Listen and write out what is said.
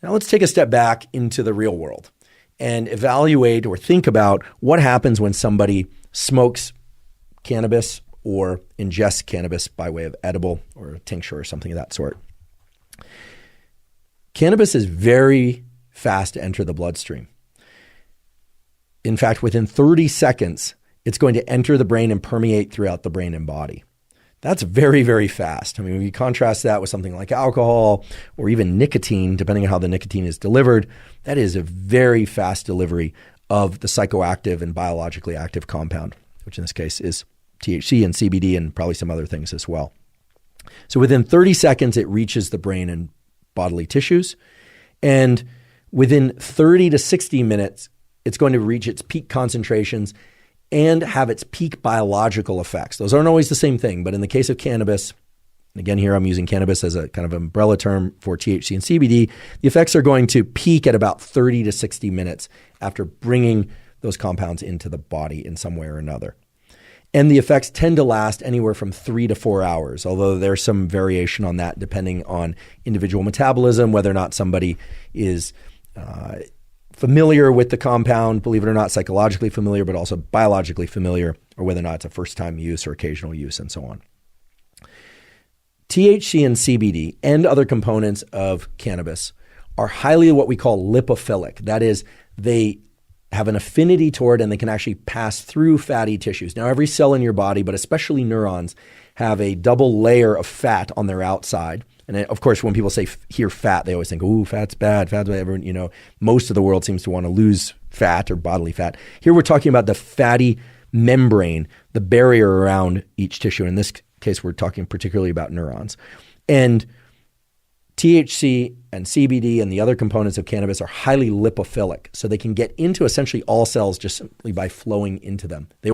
Now let's take a step back into the real world and evaluate or think about what happens when somebody smokes cannabis or ingests cannabis by way of edible or a tincture or something of that sort. Cannabis is very fast to enter the bloodstream. In fact, within 30 seconds, it's going to enter the brain and permeate throughout the brain and body. That's very, very fast. I mean, when you contrast that with something like alcohol or even nicotine, depending on how the nicotine is delivered, that is a very fast delivery of the psychoactive and biologically active compound, which in this case is THC and CBD and probably some other things as well. So within 30 seconds, it reaches the brain and bodily tissues. And within 30 to 60 minutes, it's going to reach its peak concentrations and have its peak biological effects. Those aren't always the same thing, but in the case of cannabis, and again here I'm using cannabis as a kind of umbrella term for THC and CBD, the effects are going to peak at about 30 to 60 minutes after bringing those compounds into the body in some way or another. And the effects tend to last anywhere from 3 to 4 hours, although there's some variation on that depending on individual metabolism, whether or not somebody is familiar with the compound, believe it or not, psychologically familiar, but also biologically familiar, or whether or not it's a first-time use or occasional use and so on. THC and CBD and other components of cannabis are highly what we call lipophilic. That is, they have an affinity toward and they can actually pass through fatty tissues. Now, every cell in your body, but especially neurons, have a double layer of fat on their outside. And of course, when people hear fat, they always think, ooh, fat's bad, fat's bad. Everyone, most of the world seems to want to lose fat or bodily fat. Here we're talking about the fatty membrane, the barrier around each tissue. In this case, we're talking particularly about neurons. And THC and CBD and the other components of cannabis are highly lipophilic. So they can get into essentially all cells just simply by flowing into them. They